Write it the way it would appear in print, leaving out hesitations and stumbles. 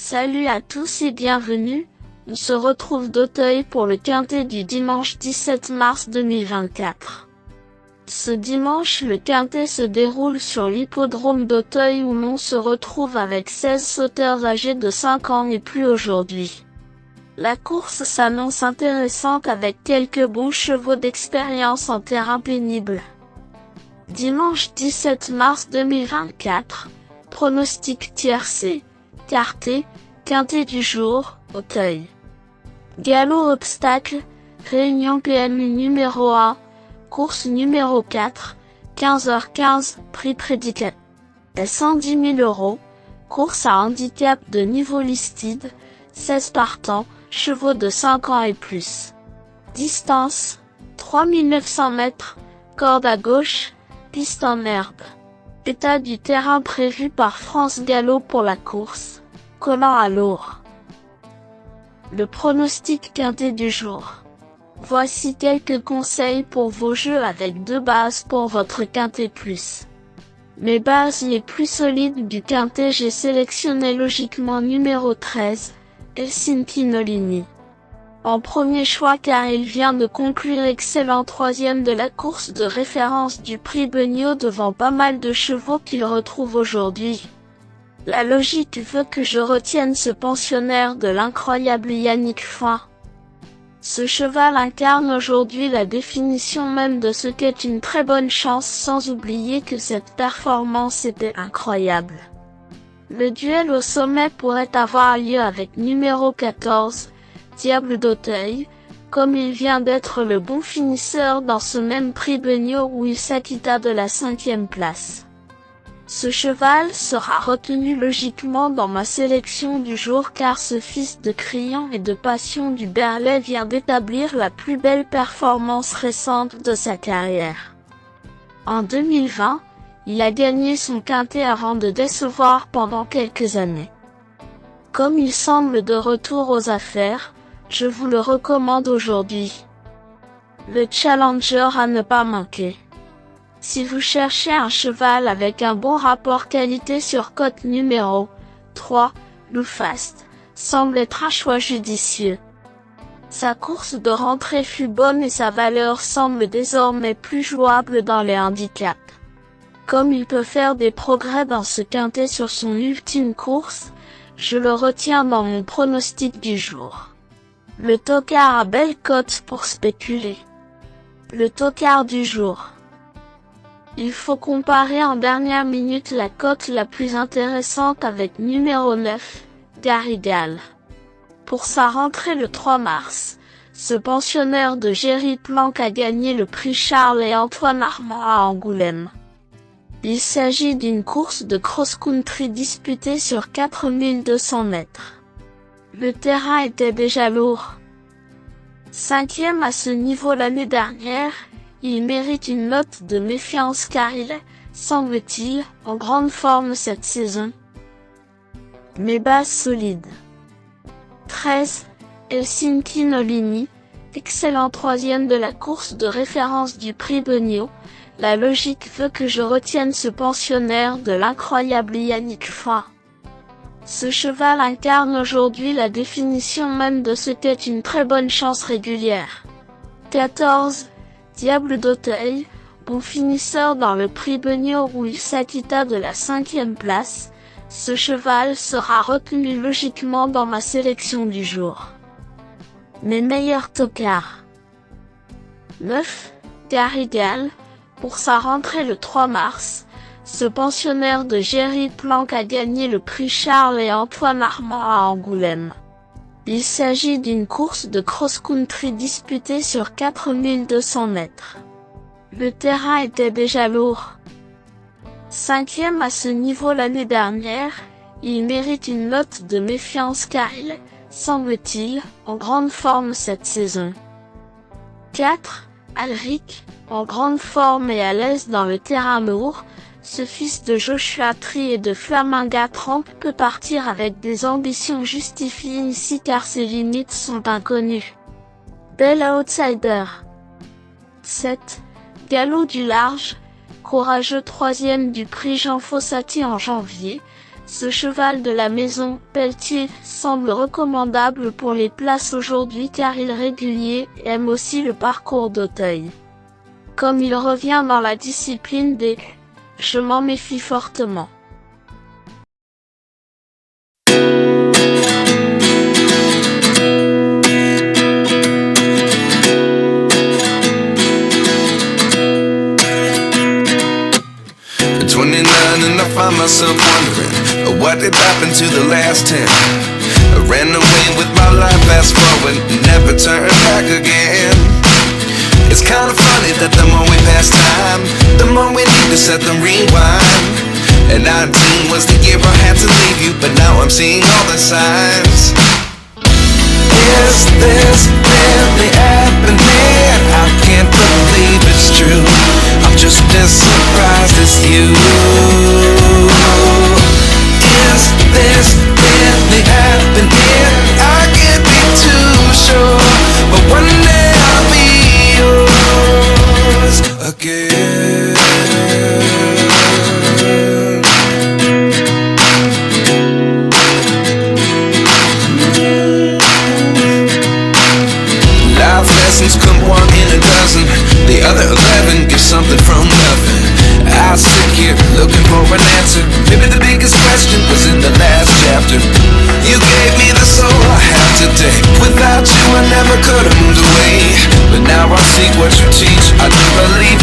Salut à tous et bienvenue, on se retrouve d'Auteuil pour le quintet du dimanche 17 mars 2024. Ce dimanche, le quintet se déroule sur l'hippodrome d'Auteuil où l'on se retrouve avec 16 sauteurs âgés de 5 ans et plus aujourd'hui. La course s'annonce intéressante avec quelques bons chevaux d'expérience en terrain pénible. Dimanche 17 mars 2024, pronostic tiercé, quarté, quintet du jour, Auteuil. Galop obstacle, réunion PMU numéro 1, course numéro 4, 15h15, prix prédicat. 110 000 €, course à handicap de niveau listed, 16 partants, chevaux de 5 ans et plus. Distance, 3900 mètres, corde à gauche, piste en herbe. État du terrain prévu par France Galop pour la course, collant à lourd. Le pronostic quintet du jour. Voici quelques conseils pour vos jeux avec 2 bases pour votre quintet plus. Mes bases les plus solides du quintet, j'ai sélectionné logiquement numéro 13, Helsinki Nolini. En premier choix car il vient de conclure excellent troisième de la course de référence du prix Beugnot devant pas mal de chevaux qu'il retrouve aujourd'hui. La logique veut que je retienne ce pensionnaire de l'incroyable Yannick Foin. Ce cheval incarne aujourd'hui la définition même de ce qu'est une très bonne chance, sans oublier que cette performance était incroyable. Le duel au sommet pourrait avoir lieu avec numéro 14, Diable d'Auteuil, comme il vient d'être le bon finisseur dans ce même prix Beugnot où il s'acquitta de la 5e place. Ce cheval sera retenu logiquement dans ma sélection du jour car ce fils de Crillon et de Passion du Berlay vient d'établir la plus belle performance récente de sa carrière. En 2020, il a gagné son quintet avant de décevoir pendant quelques années. Comme il semble de retour aux affaires, je vous le recommande aujourd'hui. Le challenger à ne pas manquer. Si vous cherchez un cheval avec un bon rapport qualité sur cote numéro 3, Loufast semble être un choix judicieux. Sa course de rentrée fut bonne et sa valeur semble désormais plus jouable dans les handicaps. Comme il peut faire des progrès dans ce quintet sur son ultime course, je le retiens dans mon pronostic du jour. Le tocard à belle cote pour spéculer. Le tocard du jour. Il faut comparer en dernière minute la cote la plus intéressante avec numéro 9, Garigal. Pour sa rentrée le 3 mars, ce pensionnaire de Géry Planck a gagné le prix Charles et Antoine Armand à Angoulême. Il s'agit d'une course de cross-country disputée sur 4200 mètres. Le terrain était déjà lourd. 5e à ce niveau l'année dernière, il mérite une note de méfiance car il est, semble-t-il, en grande forme cette saison. Mes bases solides. 13, Helsinki Nolini, excellent troisième de la course de référence du prix Beugnot. La logique veut que je retienne ce pensionnaire de l'incroyable Yannick Foin. Ce cheval incarne aujourd'hui la définition même de ce qu'est une très bonne chance régulière. 14, Diable d'Auteuil, bon finisseur dans le prix Beugnot où il s'acquitta de la 5e place, ce cheval sera retenu logiquement dans ma sélection du jour. Mes meilleurs tocards. 9, Garigal, pour sa rentrée le 3 mars, ce pensionnaire de Géry Planck a gagné le prix Charles et Antoine Armand à Angoulême. Il s'agit d'une course de cross-country disputée sur 4200 mètres. Le terrain était déjà lourd. 5e à ce niveau l'année dernière, il mérite une note de méfiance car il est, semble-t-il, en grande forme cette saison. 4, Alric, en grande forme et à l'aise dans le terrain lourd, ce fils de Joshua Tree et de Flaminga Tramp peut partir avec des ambitions justifiées ici car ses limites sont inconnues. Bel outsider. 7. Galop du large, courageux troisième du prix Jean Fossati en janvier, Ce cheval de la maison, Pelletier, semble recommandable pour les places aujourd'hui car il est régulier et aime aussi le parcours d'Auteuil. Comme il revient dans la discipline des « je m'en méfie fortement ». At 29 and I find myself wondering what did happen to the last 10. I ran away with my life, fast forward, never turn back again. It's kind of funny that the more we pass time, the more we need to set the rewind. And 19 was the year I had to leave you, but now I'm seeing all the signs. Is this really happening? I can't believe it's true. I'm just as surprised as you. Is this really happening? I can't be too sure, but one day I'll be yours again. Life lessons come one in a dozen. The other 11 give something from nothing. I sit here looking for an answer. Maybe the biggest question was in the last chapter. You gave me the soul I have today. Without you I never could have moved away. But now I see what you teach. I do believe